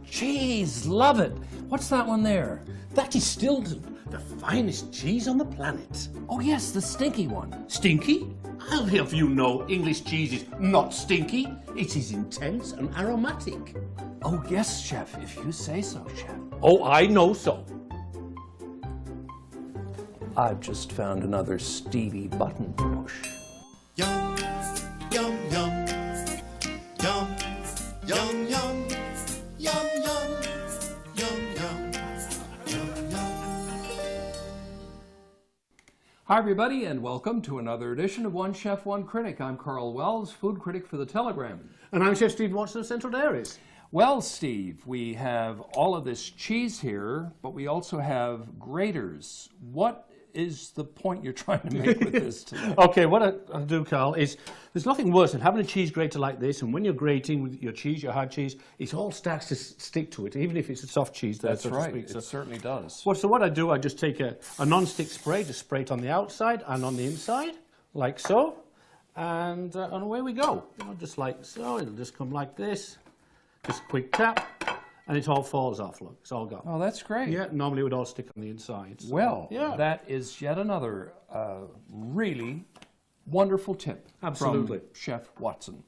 cheese, love it. What's that one there? That is Stilton, the finest cheese on the planet. Oh yes, the stinky one. Stinky? I'll have you know English cheese is not stinky. It is intense and aromatic. Oh yes, Chef, if you say so, Chef. Oh, I know so. I've just found another Stevie button to push. Yum, yum, yum, yum, yum, yum, yum, yum, yum, yum, yum, yum. Hi everybody and welcome to another edition of One Chef One Critic. I'm Karl Wells, food critic for the Telegram. And I'm Chef Steve Watson of Central Dairies. Well, Steve, we have all of this cheese here, but we also have graters. What is the point you're trying to make with this today? Okay, what I'll do, Karl, is there's nothing worse than having a cheese grater like this, and when you're grating with your cheese, your hard cheese, it all starts to stick to it, even if it's a soft cheese there, That's so right, to speak. So, it certainly does. so what I do, I just take a non-stick spray, just spray it on the outside and on the inside, like so, and away we go. You know, just like so, it'll just come like this, just a quick tap, and it all falls off, look, it's all gone. Oh, that's great. Yeah, normally it would all stick on the inside. So, Well, yeah. that is yet another really wonderful tip Absolutely. from Chef Watson.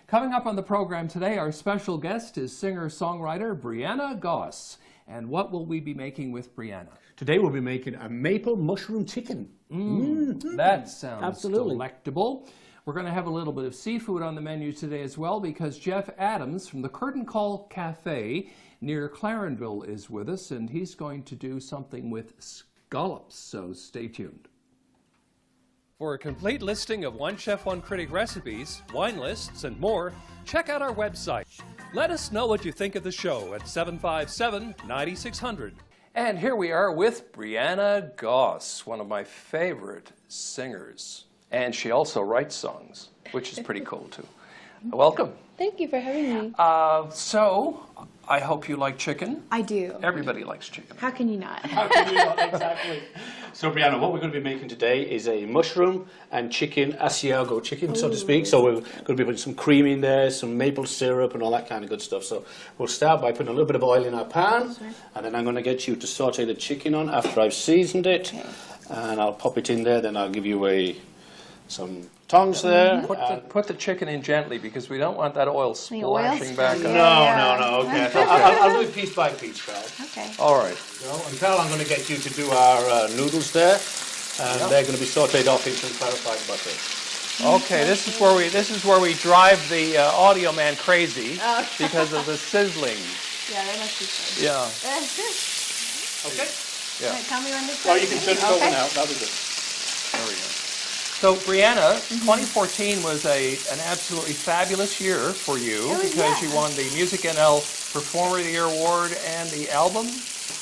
Coming up on the program today, our special guest is singer-songwriter Brianna Gosse. And what will we be making with Brianna? Today we'll be making a maple mushroom chicken. That sounds Absolutely. delectable. We're going to have a little bit of seafood on the menu today as well because Geoff Adams from the Curtain Call Café near Clarenville is with us, and he's going to do something with scallops, so stay tuned. For a complete listing of One Chef One Critic recipes, wine lists, and more, check out our website. Let us know what you think of the show at 757-9600. And here we are with Brianna Gosse, one of my favorite singers. And she also writes songs, which is pretty cool too. Welcome. Thank you for having me. So, I hope you like chicken. I do. Everybody likes chicken. How can you not? Exactly. So, Brianna, what we're going to be making today is a mushroom and chicken Asiago chicken, so to speak. So we're going to be putting some cream in there, some maple syrup and all that kind of good stuff. So we'll start by putting a little bit of oil in our pan, and then I'm going to get you to saute the chicken on after I've seasoned it. Okay. And I'll pop it in there, then I'll give you some tongs there. Put the chicken in gently because we don't want that oil splashing back up. No, okay. I'll do it piece by piece, Karl. Okay. All right. And Karl, I'm going to get you to do our noodles there, and they're going to be sautéed off in some clarified butter. Okay, this is where we drive the audio man crazy because of the sizzling. Yeah, that must be fun. Yeah. Okay. Yeah. Tell me when to Or you can turn it over now. That'll be good. There we go. So, Brianna, 2014 was an absolutely fabulous year for you because you won the Music NL Performer of the Year Award and the Album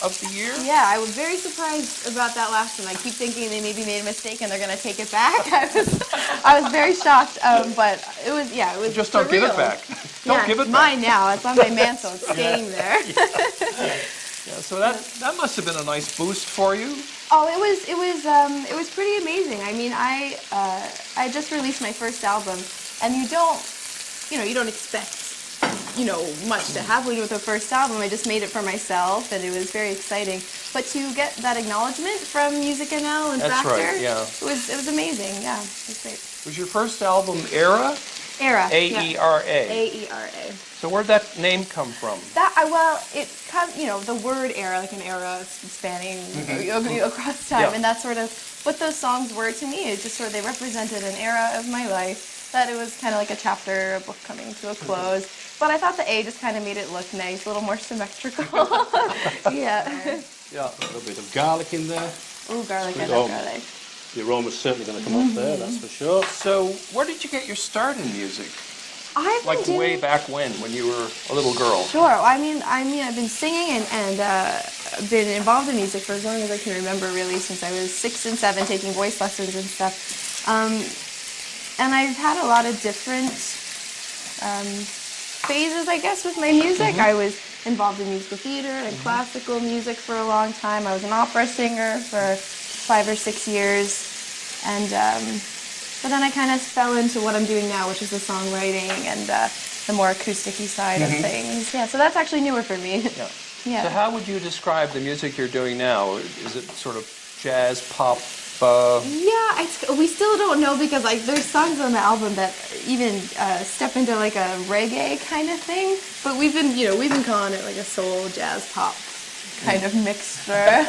of the Year. Yeah, I was very surprised about that last one. I keep thinking they maybe made a mistake and they're going to take it back. I was very shocked, but it was Just don't give it back. Don't give it it's back. mine now. It's on my mantle. It's staying there. Yeah, so that must have been a nice boost for you. Oh, it was pretty amazing. I mean, I just released my first album, and you don't expect, much to happen with the first album. I just made it for myself, and it was very exciting. But to get that acknowledgement from Music NL and That's Factor, right, yeah. it was amazing. Yeah, it was great. Was your first album Era? Era. A-E-R-A. A-E-R-A. So where'd that name come from? It comes, the word era, like an era spanning across time, Yeah. and that's sort of what those songs were to me. It just sort of, they represented an era of my life, that it was kind of like a chapter, a book coming to a close. But I thought the A just kind of made it look nice, a little more symmetrical. Yeah. Yeah. A little bit of garlic in there. Ooh, garlic, I love garlic. The aroma's certainly going to come off there, that's for sure. So where did you get your start in music? I've been Like doing... way back when you were a little girl? Sure. I mean, I've been singing and been involved in music for as long as I can remember, really, since I was 6 and 7, taking voice lessons and stuff. And I've had a lot of different phases, I guess, with my music. I was involved in musical theater and classical music for a long time. I was an opera singer for 5 or 6 years, and but then I kind of fell into what I'm doing now, which is the songwriting, and the more acoustic-y side of things. Yeah, so that's actually newer for me. Yeah. Yeah. So how would you describe the music you're doing now? Is it sort of jazz, pop? Yeah, we still don't know because like there's songs on the album that even step into like a reggae kind of thing. But we've been calling it like a soul, jazz, pop kind of mixture.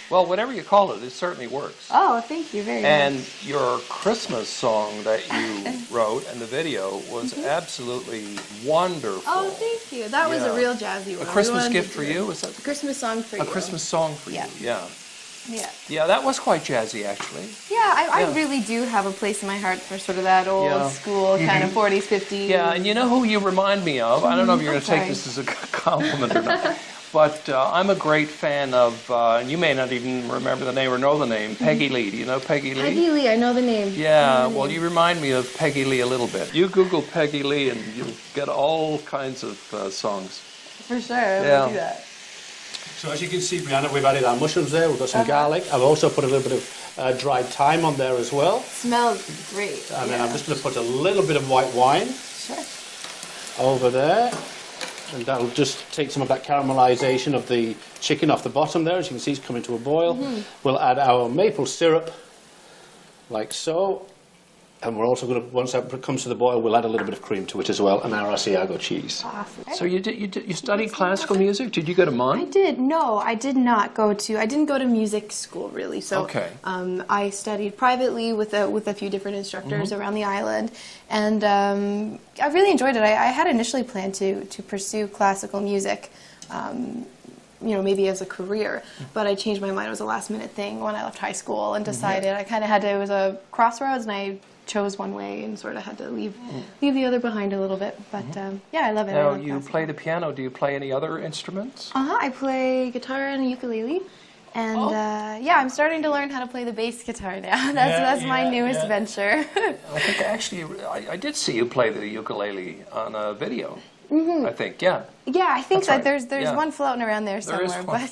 Well, whatever you call it, it certainly works. Oh, thank you very much. And your Christmas song that you wrote and the video was absolutely wonderful. Oh, thank you. That was a real jazzy one. A Christmas gift for you? Was that A Christmas song for you. a Christmas song for Yeah. you? Yeah. Yeah. Yeah, that was quite jazzy, actually. Yeah, I really do have a place in my heart for sort of that old school kind of 40s, 50s. Yeah, and you know who you remind me of? I don't know if you're going to take this as a compliment or not. But I'm a great fan of, and you may not even remember the name or know the name, Peggy Lee. Do you know Peggy Lee? Peggy Lee, I know the name. Yeah, well, you remind me of Peggy Lee a little bit. You Google Peggy Lee and you'll get all kinds of songs. For sure, I will do that. So as you can see, Brianna, we've added our mushrooms there. We've got some garlic. I've also put a little bit of dried thyme on there as well. Smells great. And then I'm just going to put a little bit of white wine Sure. over there. And that'll just take some of that caramelization of the chicken off the bottom there. As you can see, it's coming to a boil. We'll add our maple syrup, like so. And we're also going to, once that comes to the boil, we'll add a little bit of cream to it as well, and our Asiago cheese. Awesome. So you studied classical music? Did you go to I Mont? did. No, I did not go to. I didn't go to music school really. So Okay. I studied privately with a few different instructors around the island, and I really enjoyed it. I had initially planned to pursue classical music. Maybe as a career, but I changed my mind. It was a last minute thing when I left high school and decided I kind of had to, it was a crossroads and I chose one way and sort of had to leave the other behind a little bit. But yeah, I love it. Now, I like you classical. play the piano. Do you play any other instruments? I play guitar and a ukulele. And yeah, I'm starting to learn how to play the bass guitar now. That's my newest venture. I think actually I did see you play the ukulele on a video. I think, yeah. Yeah, I think That's that right. there's Yeah. one floating around there There is somewhere, one but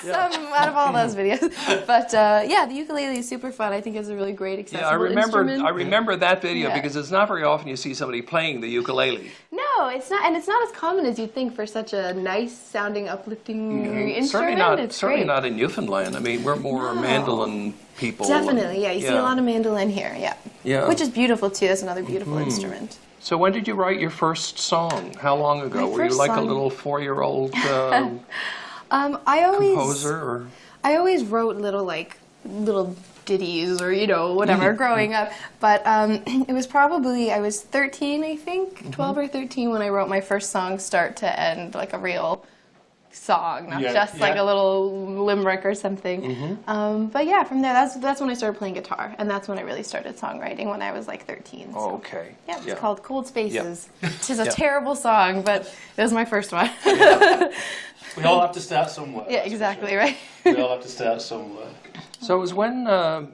some out of all those videos. But yeah, the ukulele is super fun. I think it's a really great accessible instrument. I remember that video Yeah. because it's not very often you see somebody playing the ukulele. No, it's not, and it's not as common as you'd think for such a nice sounding, uplifting instrument. Certainly not in Newfoundland. I mean, we're more mandolin people. Definitely, yeah. You see a lot of mandolin here, yeah. Yeah. which is beautiful too. It's another beautiful instrument. So when did you write your first song? How long ago? My Were you first like a song- little 4-year-old I composer? Or? always wrote little ditties or whatever growing up, but it was probably I was 13, I think, 12 or 13 when I wrote my first song, start to end, like a real song, not just like a little limerick or something. But yeah, from there, that's when I started playing guitar, and that's when I really started songwriting when I was like 13. So. Oh, okay. Yeah, it's called Cold Spaces. Which is a Yeah. terrible song, but it was my first one. We all have to start somewhere. Yeah, that's for exactly, sure. right? We all have to start somewhere. So it was when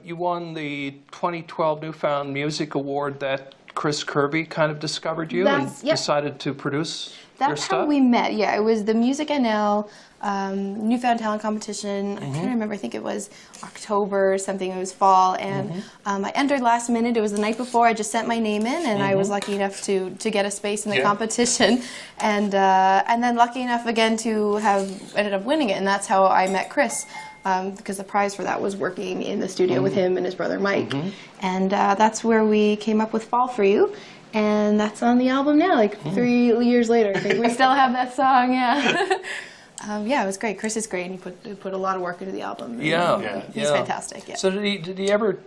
you won the 2012 Newfound Music Award that Chris Kirby kind of discovered you and decided to produce your That's stuff? how we met, yeah. It was the Music NL Newfound Talent Competition. I can't remember, I think it was October or something, it was fall. And I entered last minute. It was the night before. I just sent my name in, and I was lucky enough to get a space in the competition. And then lucky enough again to have ended up winning it. And that's how I met Chris. Because the prize for that was working in the studio with him and his brother Mike. And that's where we came up with Fall For You. And that's on the album now, like 3 years later. I think we still have that song, yeah. Yeah, it was great. Chris is great, and he put a lot of work into the album. He's fantastic, yeah. So did he ever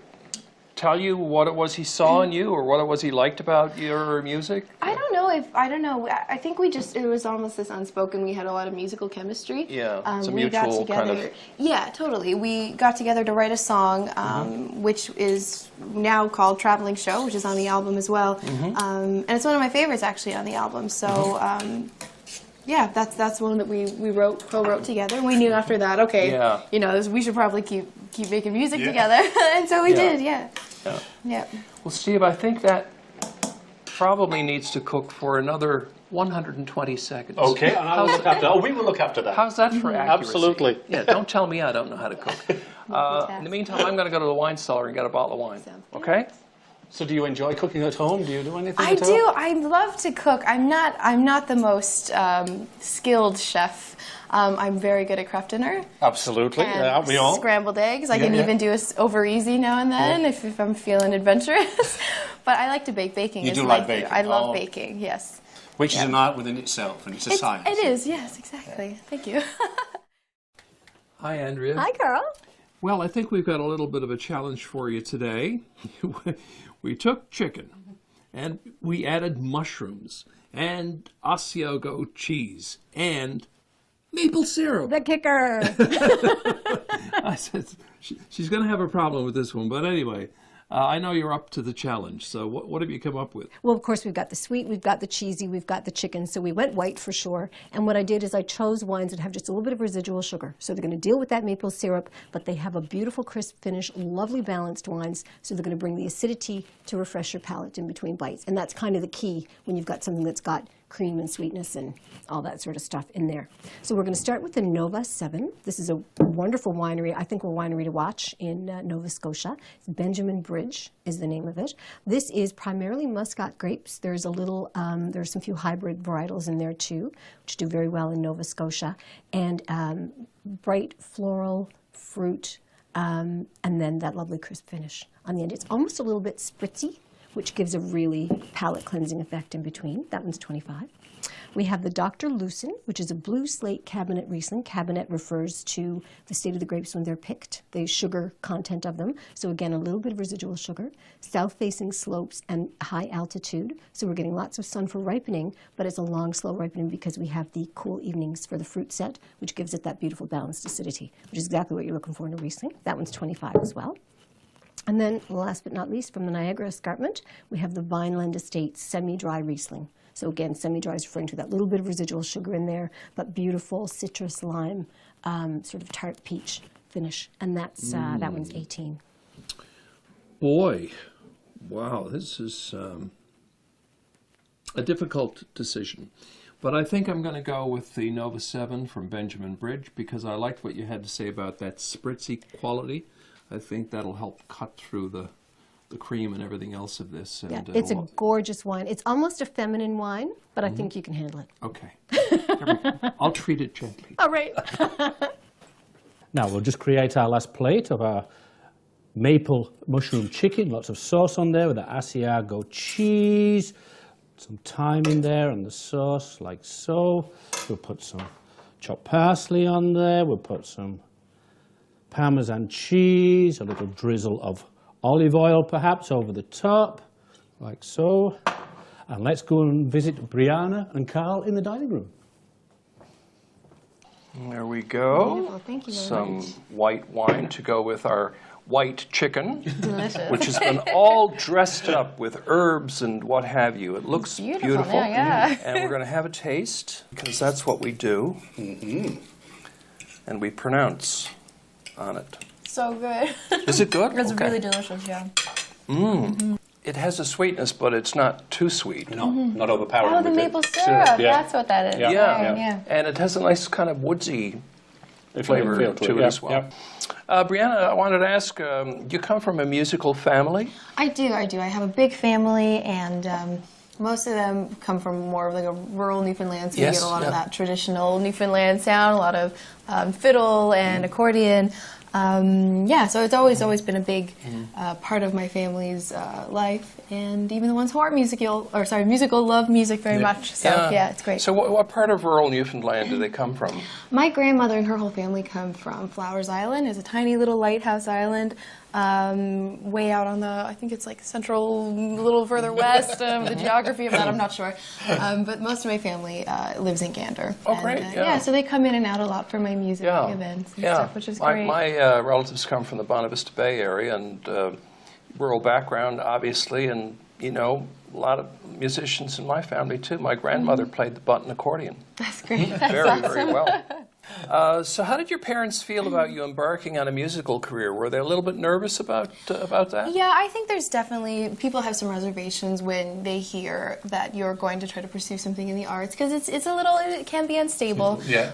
tell you what it was he saw in you, or what it was he liked about your music? I don't know. I think it was almost this unspoken. We had a lot of musical chemistry. Yeah, it's a we got mutual together. kind of... Yeah, totally. We got together to write a song, which is now called Traveling Show, which is on the album as well. And it's one of my favorites actually on the album. So. Yeah, that's one that we co-wrote together. We knew after that, okay, we should probably keep making music together, and so we did, yeah. Well, Steve, I think that probably needs to cook for another 120 seconds. Okay, and I will look after. Oh, we will look after that. How's that for accuracy? Absolutely. Yeah, don't tell me I don't know how to cook. In the meantime, I'm going to go to the wine cellar and get a bottle of wine. Sounds good. Okay? So do you enjoy cooking at home? Do you do anything I at home? do. I love to cook. I'm not the most skilled chef. I'm very good at Kraft dinner. Absolutely, And aren't we all? scrambled eggs. I Yeah, can yeah. even do a over easy now and then if I'm feeling adventurous. But I like to bake. Baking You is do my like baking? I love Oh. baking. Yes. Which is Yeah. an art within itself, and it's a science. It is. Yes. Exactly. Thank you. Hi, Andrea. Hi, Karl. Well, I think we've got a little bit of a challenge for you today. We took chicken and we added mushrooms and Asiago cheese and maple syrup. The kicker. I said she's going to have a problem with this one, but anyway, I know you're up to the challenge. So what have you come up with? Well, of course, we've got the sweet, we've got the cheesy, we've got the chicken. So we went white for sure. And what I did is I chose wines that have just a little bit of residual sugar. So they're going to deal with that maple syrup, but they have a beautiful crisp finish, lovely balanced wines. So they're going to bring the acidity to refresh your palate in between bites. And that's kind of the key when you've got something that's got cream and sweetness and all that sort of stuff in there. So we're going to start with the Nova 7. This is a wonderful winery, I think a winery to watch in Nova Scotia. It's Benjamin Bridge is the name of it. This is primarily Muscat grapes. There's a little, there's some few hybrid varietals in there too, which do very well in Nova Scotia. And bright floral fruit, and then that lovely crisp finish on the end. It's almost a little bit spritzy, which gives a really palate cleansing effect in between. That one's 25. We have the Dr. Lucen, which is a blue slate Cabernet Riesling. Cabernet refers to the state of the grapes when they're picked, the sugar content of them. So again, a little bit of residual sugar, south-facing slopes and high altitude. So we're getting lots of sun for ripening, but it's a long, slow ripening because we have the cool evenings for the fruit set, which gives it that beautiful balanced acidity, which is exactly what you're looking for in a Riesling. That one's 25 as well. And then, last but not least, from the Niagara Escarpment, we have the Vineland Estates semi-dry Riesling. So again, semi-dry is referring to that little bit of residual sugar in there, but beautiful citrus lime, sort of tart peach finish. And that's that one's 18. Boy, wow, this is a difficult decision. But I think I'm going to go with the Nova 7 from Benjamin Bridge because I liked what you had to say about that spritzy quality. I think that'll help cut through the cream and everything else of this. And, Yeah, it's a gorgeous wine. It's almost a feminine wine, but I think you can handle it. Okay. I'll treat it gently. All right. Now we'll just create our last plate of our maple mushroom chicken. Lots of sauce on there with the Asiago cheese. Some thyme in there and the sauce like so. We'll put some chopped parsley on there. We'll put some Parmesan cheese, a little drizzle of olive oil perhaps over the top, like so. And let's go and visit Brianna and Karl in the dining room. There we go. Wonderful. Thank you very Some much. white wine to go with our white chicken, Delicious. which has been all dressed up with herbs and what have you. It looks beautiful, yeah. And we're going to have a taste because that's what we do. And we pronounce on it. So good. Is it good? It's Okay. really delicious, yeah. It has a sweetness, but it's not too sweet. No, not overpowering. Oh, the with maple it. syrup. Yeah. That's what that is. Yeah. Yeah. And it has a nice kind of woodsy flavor Feel to it yeah, as well. yeah. Brianna, I wanted to ask, you come from a musical family? I do. I have a big family, and most of them come from more of like a rural Newfoundland, so Yes, you get a lot yeah. of that traditional Newfoundland sound, a lot of fiddle and accordion. So it's always been a big part of my family's life, and even the ones who aren't musical love music very much. So yeah, it's great. So what part of rural Newfoundland do they come from? My grandmother and her whole family come from Flowers Island. It's a tiny little lighthouse island, way out on the, I think it's like central, a little further west. The geography of that, I'm not sure. But most of my family lives in Gander. Oh, And, great, yeah. so they come in and out a lot for my music events and stuff, which is great. My relatives come from the Bonavista Vista Bay area and rural background, obviously, and a lot of musicians in my family too. My grandmother played the button accordion. That's great. That's Very, awesome. very well. So how did your parents feel about you embarking on a musical career? Were they a little bit nervous about that? Yeah, I think there's definitely, people have some reservations when they hear that you're going to try to pursue something in the arts, because it's a little, it can be unstable. Yeah.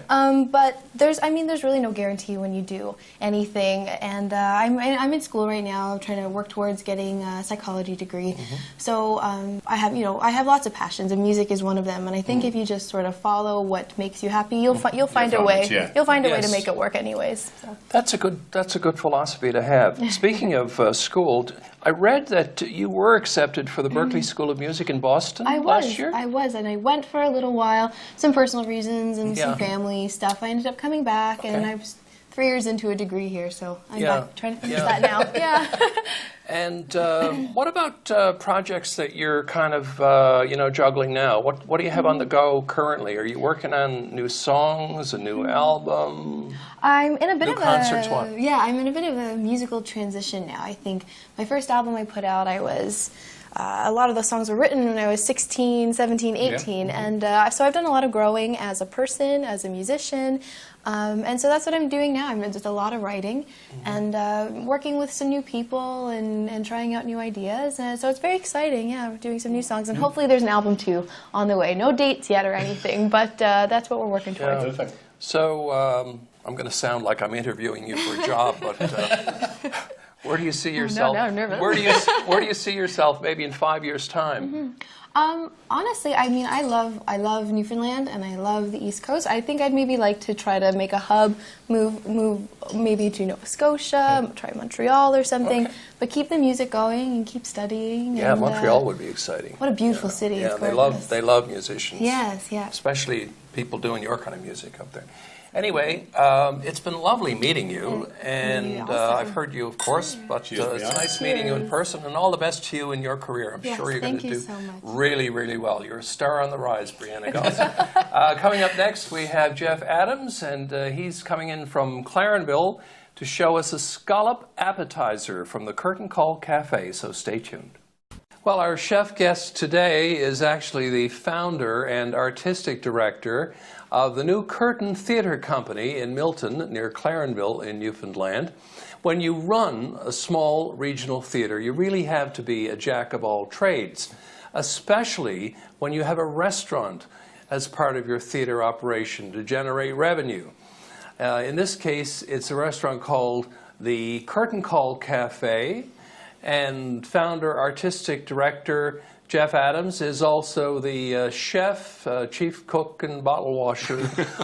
But there's really no guarantee when you do anything. And I'm in school right now. I'm trying to work towards getting a psychology degree. So I have lots of passions, and music is one of them. And I think if you just sort of follow what makes you happy, you'll find a way. Yeah. You'll find a way Yes. to make it work anyways. So. That's a good philosophy to have. Speaking of school, I read that you were accepted for the Berklee School of Music in Boston last year. I was, and I went for a little while, some personal reasons and some family stuff. I ended up coming back, and I was 3 years into a degree here, so I'm back trying to finish that now. Yeah. And what about projects that you're kind of juggling now? What do you have on the go currently? Are you working on new songs, a new album? I'm in a bit New of concerts, a what? I'm in a bit of a musical transition now. I think my first album I put out, I was a lot of those songs were written when I was 16, 17, 18, and so I've done a lot of growing as a person, as a musician, and so that's what I'm doing now. I'm just a lot of writing and working with some new people and trying out new ideas, and so it's very exciting. Yeah, we're doing some new songs, and hopefully there's an album too on the way. No dates yet or anything, but that's what we're working towards. Perfect. So I'm going to sound like I'm interviewing you for a job, but where do you see yourself? now I'm nervous. Where do you see yourself maybe in 5 years' time? Honestly, I love Newfoundland and I love the East Coast. I think I'd maybe like to try to make a hub, move maybe to Nova Scotia, try Montreal or something, but keep the music going and keep studying. Yeah, and, Montreal would be exciting. What a beautiful city! Yeah, It's they gorgeous. love musicians. Yes, yeah. Especially people doing your kind of music up there. Anyway, it's been lovely meeting you, and also. I've heard you, of course, but it's nice meeting you in person, and all the best to you in your career. I'm Yes, sure you're going thank to you do so much. really, really well. You're a star on the rise, Brianna Gosse. Coming up next, we have Geoff Adams, and he's coming in from Clarenville to show us a scallop appetizer from the Curtain Call Café, so stay tuned. Well, our chef guest today is actually the founder and artistic director of the new Curtain Theatre Company in Milton, near Clarenville in Newfoundland. When you run a small regional theatre, you really have to be a jack of all trades, especially when you have a restaurant as part of your theatre operation to generate revenue. In this case, it's a restaurant called the Curtain Call Café, and founder, artistic director, Geoff Adams is also the chef, chief cook, and bottle washer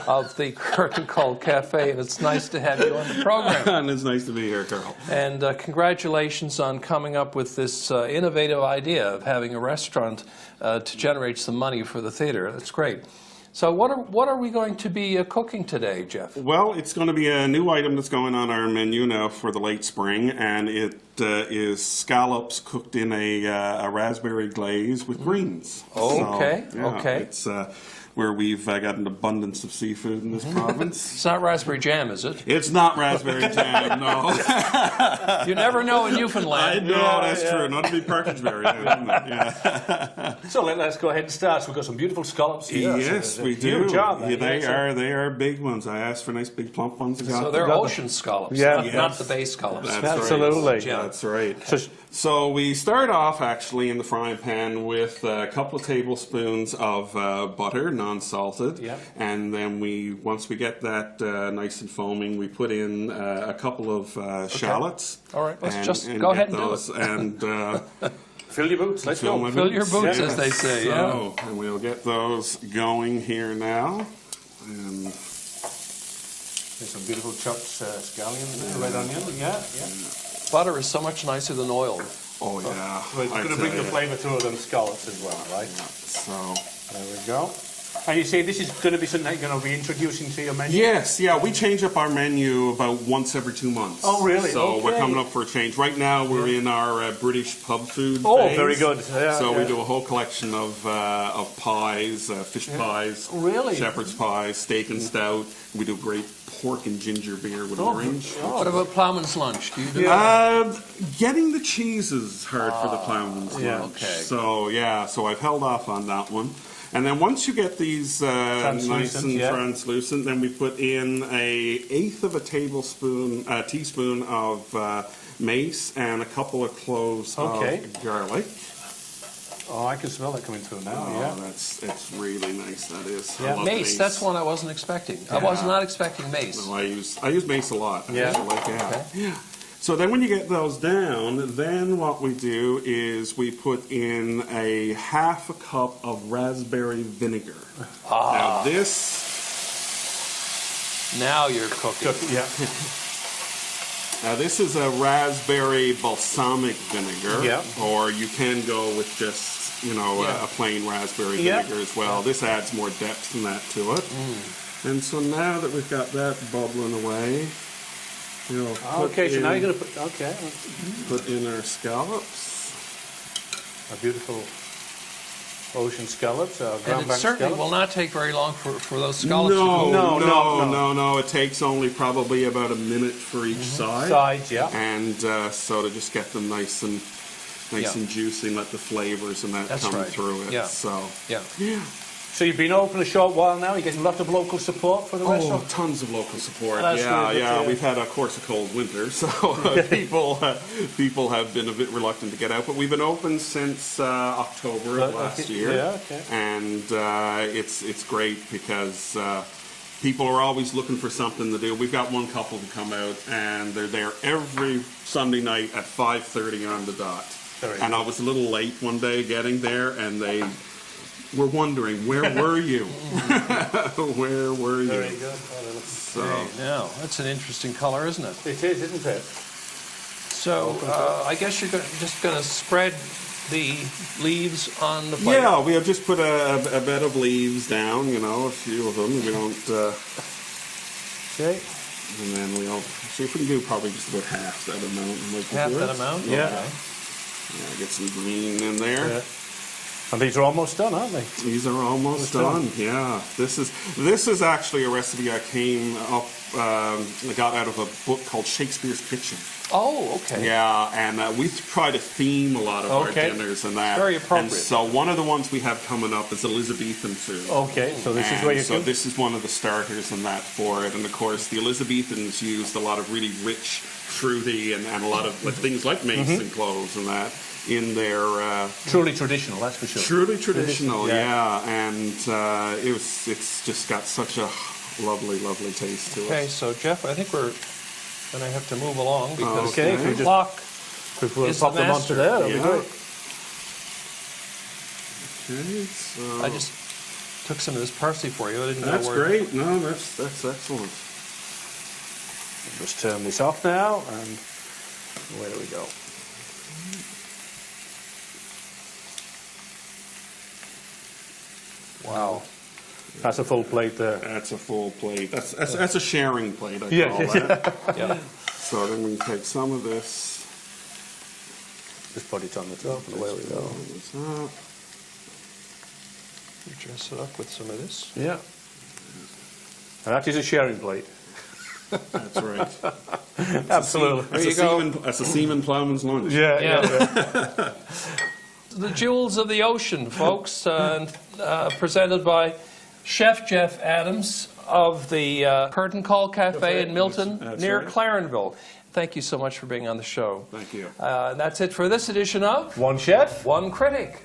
of the Curtain Call Café, and it's nice to have you on the program. And it's nice to be here, Karl. And congratulations on coming up with this innovative idea of having a restaurant to generate some money for the theater. That's great. So what are we going to be cooking today, Geoff? Well, it's going to be a new item that's going on our menu now for the late spring, and it is scallops cooked in a raspberry glaze with greens. Okay, So, yeah, okay. It's where we've got an abundance of seafood in this province. It's not raspberry jam, is it? It's not raspberry jam, no. You never know in Newfoundland. I know, that's true. Not to be partridge berry, isn't it? Yeah. So let's go ahead and start. So we've got some beautiful scallops here. Yes, So we there's a do. huge job Yeah, there. they are big ones. I asked for nice big plump ones. So they're ocean scallops, Yeah. not Yes. the bay scallops. That's Absolutely. Right. Yeah. That's right. So we start off actually in the frying pan with a couple of tablespoons of butter, non-salted, Yeah. and then once we get that nice and foaming, we put in a couple of shallots. All right, let's and- just and go get ahead and do those, And Fill your boots. Let's fill go. my Fill your boots, Yes. as they say, yeah. So, and we'll get those going here now. And There's some beautiful chopped scallions there, red onion. Yeah. Butter is so much nicer than oil. oh yeah, Well, it's I going to tell bring the ya. flavour to them scallops as well, right? So. There we go. And you say this is going to be something that you're going to be introducing to your menu? Yes, yeah, we change up our menu about once every 2 months. Oh, really? So we're Okay. coming up for a change. Right now, we're in our British pub food Oh, phase. very good. Yeah, so yeah. we do a whole collection of pies, fish pies, Really? shepherd's pies, steak and stout. We do great pork and ginger beer with orange. What about ploughman's lunch? Do you do Getting the cheese is hard for the ploughman's yeah, lunch. okay. So yeah, so I've held off on that one. And then once you get these nice Translucent, and yeah. translucent, then we put in a teaspoon of mace and a couple of cloves Okay. of garlic. Oh, I can smell it coming through now. Oh, it's really nice. That is. I Yeah. love Mace, that's one I wasn't expecting. I was not expecting mace. No, I use mace a lot. Yeah. Actually. Yeah. So then when you get those down, then what we do is we put in a half a cup of raspberry vinegar. Now this, Now you're cooking. Yeah. now this is a raspberry balsamic vinegar, Yeah. or you can go with just, Yeah. a plain raspberry Yeah. vinegar as well. This adds more depth than that to it. And so now that we've got that bubbling away, we'll Okay, so now you're going to put in our scallops. a beautiful ocean scallops, And ground it bank certainly scallops. will not take very long for those scallops to No, go. no. It takes only probably about a minute for each side. Sides, yeah. And so to just get them nice and Yeah. juicy and let the flavors and that That's come right. through it. Yeah. So Yeah. So you've been open a short while now. You're getting a lot of local support for the restaurant. tons of local support. That's Yeah, really good, yeah. yeah. We've had, of course, a cold winter, so people have been a bit reluctant to get out. But we've been open since October of last year, Yeah, okay. and it's great because people are always looking for something to do. We've got one couple who come out, and they're there every Sunday night at 5:30 on the dot. Very And I was a little late one day getting there, and they were wondering, where were you? Where were you? Very good. So, Now, that's an interesting color, isn't it? It is, isn't it? So, I guess you're just going to spread the leaves on the plate. yeah, we have just put a bed of leaves down, a few of them. We don't, Okay. and then we'll, so if we can do probably just about half that amount. Like we Half do that it. amount? Yeah. Okay. Yeah, get some green in there. Yeah. And these are almost done, aren't they? These are almost Almost done. Yeah, this is actually a recipe I came up, I got out of a book called Shakespeare's Kitchen. Oh, okay. Yeah, and we try to theme a lot of our Okay. dinners and that. Very appropriate. And so one of the ones we have coming up is Elizabethan food. Okay, so this is And where you so can... this is one of the starters in that for it. And of course, the Elizabethans used a lot of really rich, fruity, and a lot of things like mace Mm-hmm. and cloves and that in their Truly traditional, that's for sure. truly traditional. Yeah. Yeah, and it's just got such a lovely, lovely taste to Okay, it. so Jeff, I think we're going to have to move along because Okay. the clock If we'll is pop the them onto master. there, that'll be Yeah. great. Okay, so I just took some of this parsley for you. I didn't that's know where. great. No, that's excellent. Just turn this off now, and where do we go? Wow. That's a full plate there. That's a full plate. That's a sharing plate. I call that. Yeah. So then we take some of this. Just put it on the top, and away we go. This up. Dress it up with some of this. Yeah. And that is a sharing plate. That's right. Absolutely. That's a seaman plowman's lunch. Yeah. The jewels of the ocean, folks, presented by Chef Geoff Adams of the Curtain Call Café in Milton, That's near right. Clarenville. Thank you so much for being on the show. Thank you. That's it for this edition of One chef. One Critic.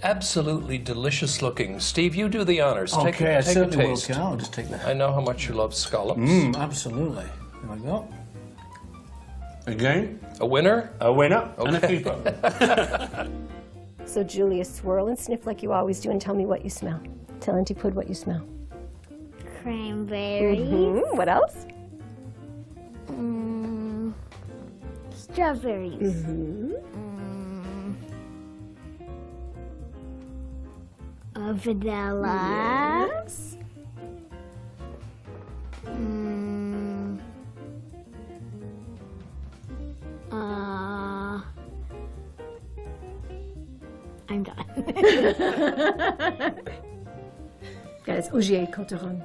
Absolutely delicious looking. Steve, you do the honors. Okay, I take a certainly will. taste. Ken. I'll just take that. I know how much you love scallops. Absolutely. There we go. Again, A winner? a winner. And a keeper. So Julia, swirl and sniff like you always do and tell me what you smell. Tell Auntie Pud what you smell. Cranberries, What else? strawberries, vanilla, I'm done. Guys, Augier Coteron.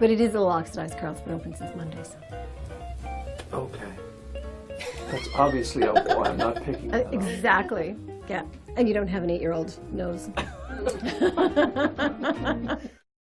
But it is a little oxidized, Carl. It's been open since Monday, so. Okay. That's obviously why I'm not picking that up. Exactly. Yeah. And you don't have an 8-year-old nose.